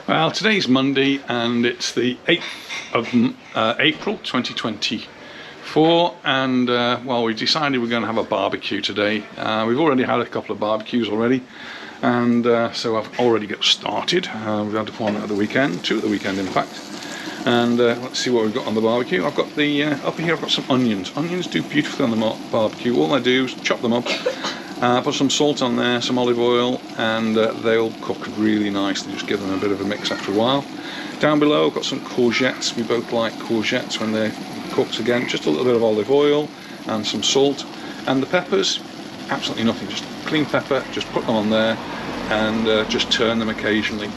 Well, today's Monday and it's the 8th of April 2024, and well, we decided we're going to have a barbecue today. We've already had a couple of barbecues already, and so I've already got started. We've had one at the weekend, two at the weekend in fact, and let's see what we've got on the barbecue. I've got the up here I've got some onions. Onions do beautifully on the barbecue. All I do is chop them up, put some salt on there, some olive oil, and they'll cook really nicely. Just give them a bit of a mix after a while. Down below I've got some courgettes. We both like courgettes when they're cooked. Again, just a little bit of olive oil and some salt. And the peppers, absolutely nothing, just clean pepper, just put them on there and just turn them occasionally.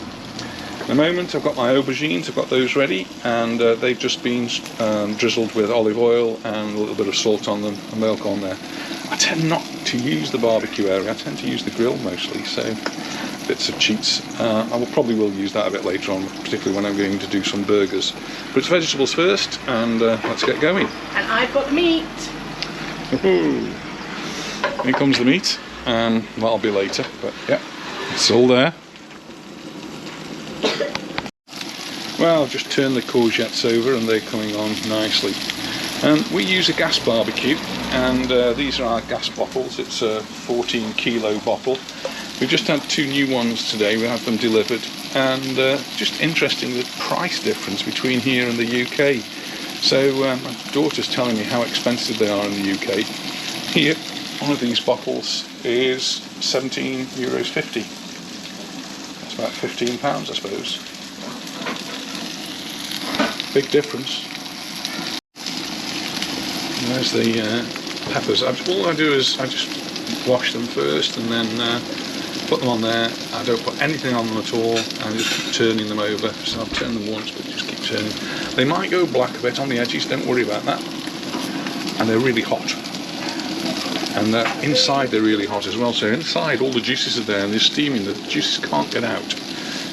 In a moment I've got my aubergines, I've got those ready, and they've just been drizzled with olive oil and a little bit of salt on them, and they'll go on there. I tend not to use the barbecue area, I tend to use the grill mostly, so bits of cheats. I will use that a bit later on, particularly when I'm going to do some burgers. But it's vegetables first, and let's get going. And I've got the meat. Here comes the meat, and that'll be later, but yeah, it's all there. Well, I've just turned the courgettes over and they're coming on nicely. We use a gas barbecue, and these are our gas bottles. It's a 14 kilo bottle. We've just had two new ones today. We had them delivered, and just interesting the price difference between here and the UK. So my daughter's telling me how expensive they are in the UK. Here, one of these bottles is €17.50. That's about £15, I suppose. Big difference. And there's the peppers. All I do is I just wash them first and then put them on there. I don't put anything on them at all. I just keep turning them over. So I've turned them once, but just keep turning. They might go black a bit on the edges, don't worry about that. And they're really hot. And inside they're really hot as well. So inside all the juices are there and they're steaming. The juices can't get out.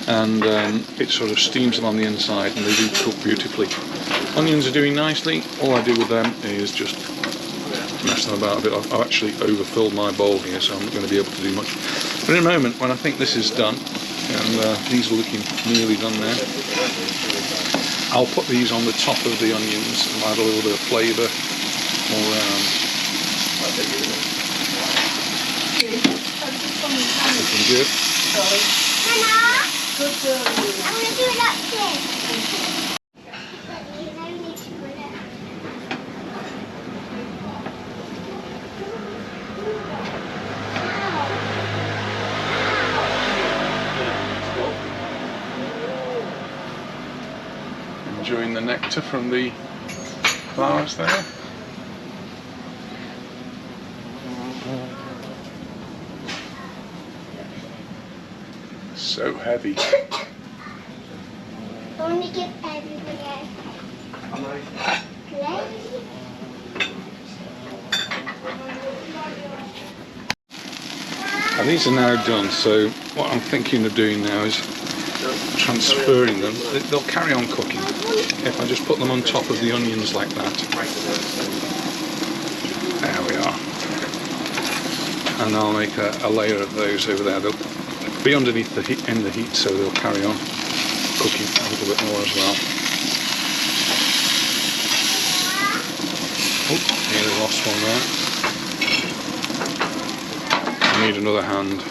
And it sort of steams them on the inside, and they do cook beautifully. Onions are doing nicely. All I do with them is just mess them about a bit. I've actually overfilled my bowl here, so I'm not going to be able to do much. But in a moment, when I think this is done, and these are looking nearly done there, I'll put these on the top of the onions and add a little bit of flavour all around. Looking good. I'm going to do it like this. Enjoying the nectar from the flowers there. So heavy. I want to give everybody And these are now done, so what I'm thinking of doing now is transferring them. They'll carry on cooking if I just put them on top of the onions like that. There we are. And I'll make a layer of those over there. They'll be underneath the heat, in the heat, so they'll carry on cooking a little bit more as well. Oh, nearly lost one there. I need another hand.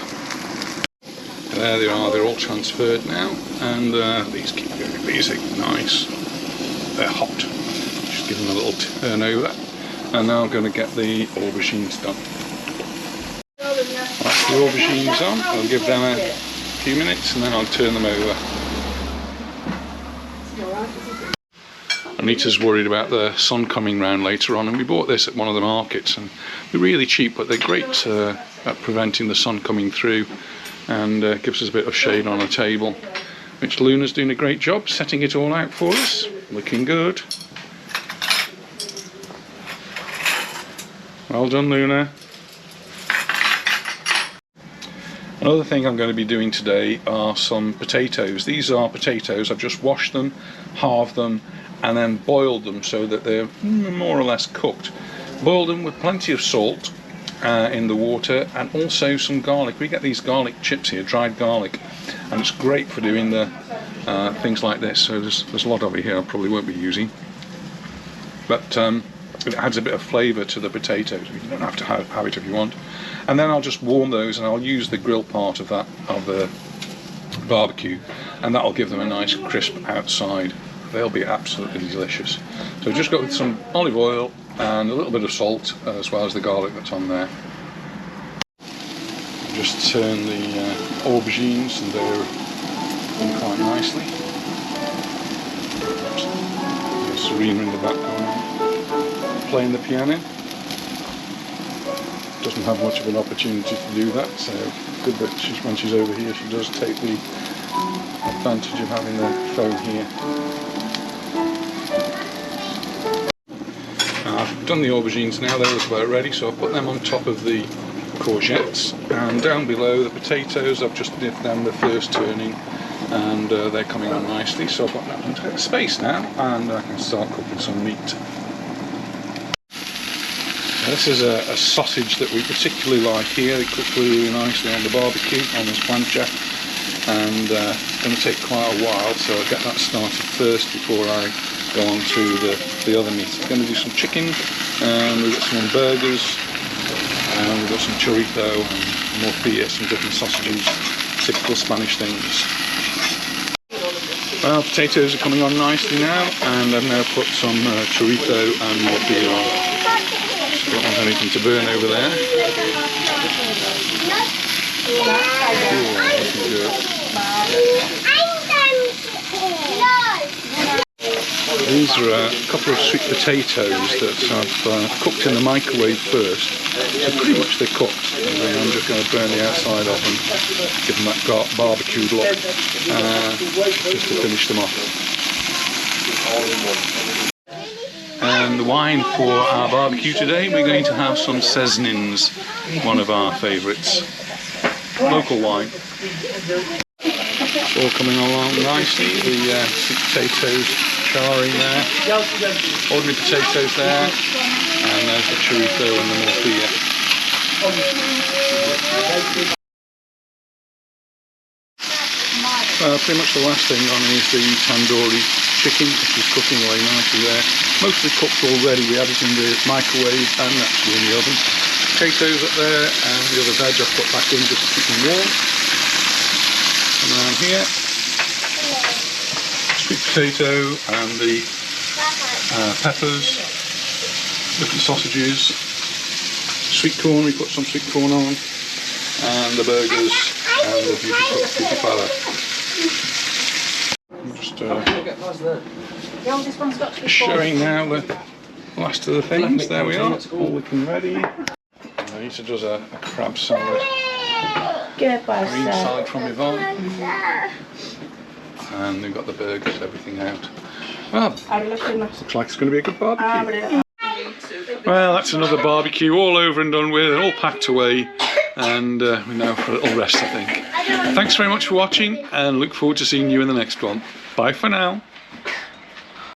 There they are, they're all transferred now, and these keep going. These are nice. They're hot. Just give them a little turn over, and now I'm going to get the aubergines done. That's the aubergines on. I'll give them a few minutes and then I'll turn them over. Anita's worried about the sun coming round later on, and we bought this at one of the markets, and they're really cheap, but they're great at preventing the sun coming through, and gives us a bit of shade on a table, which Luna's doing a great job setting it all out for us. Looking good. Well done, Luna. Another thing I'm going to be doing today are some potatoes. These are potatoes. I've just washed them, halved them, and then boiled them so that they're more or less cooked. Boiled them with plenty of salt in the water, and also some garlic. We get these garlic chips here, dried garlic, and it's great for doing the things like this. So there's a lot over here I probably won't be using, but it adds a bit of flavour to the potatoes. You don't have to have it if you want. And then I'll just warm those, and I'll use the grill part of the barbecue, and that'll give them a nice crisp outside. They'll be absolutely delicious. So just go with some olive oil and a little bit of salt, as well as the garlic that's on there. Just turn the aubergines, and they're in quite nicely. There's Serena in the background playing the piano. Doesn't have much of an opportunity to do that, so good that when she's over here she does take the advantage of having the phone here. I've done the aubergines now, they're about ready, so I'll put them on top of the courgettes, and down below the potatoes I've just did them the first turning, and they're coming on nicely, so I've got that into space now, and I can start cooking some meat. This is a sausage that we particularly like here. It cooks really nicely on the barbecue, on this plancha, and it's going to take quite a while, so I'll get that started first before I go on to the other meat. I'm going to do some chicken, and we've got some burgers, and we've got some chorizo and morcilla, some different sausages, typical Spanish things. Well, potatoes are coming on nicely now, and I've now put some chorizo and morcilla on. Don't want anything to burn over there. These are a couple of sweet potatoes that I've cooked in the microwave first. So pretty much they're cooked. And then I'm just going to burn the outside off and give them that barbecued look, just to finish them off. And the wine for our barbecue today, we're going to have some Serena, one of our favourites. Local wine. It's all coming along nicely. The sweet potatoes charring there, ordinary potatoes there, and there's the chorizo and the morcilla. Pretty much the last thing on is the tandoori chicken, which is cooking away nicely there. Mostly cooked already. We had it in the microwave and actually in the oven. Potatoes up there, and the other veg I've put back in just to keep them warm. And around here, sweet potato and the peppers, different sausages, sweet corn, we put some sweet corn on, and the burgers and the beauty pala. Just showing now the last of the things. There we are, all looking ready. Anita does a crab salad, green salad from Yvonne, and we've got the burgers, everything out. Well, looks like it's going to be a good barbecue. Well, that's another barbecue all over and done with, and all packed away, and we're now for a little rest, I think. Thanks very much for watching, and look forward to seeing you in the next one. Bye for now.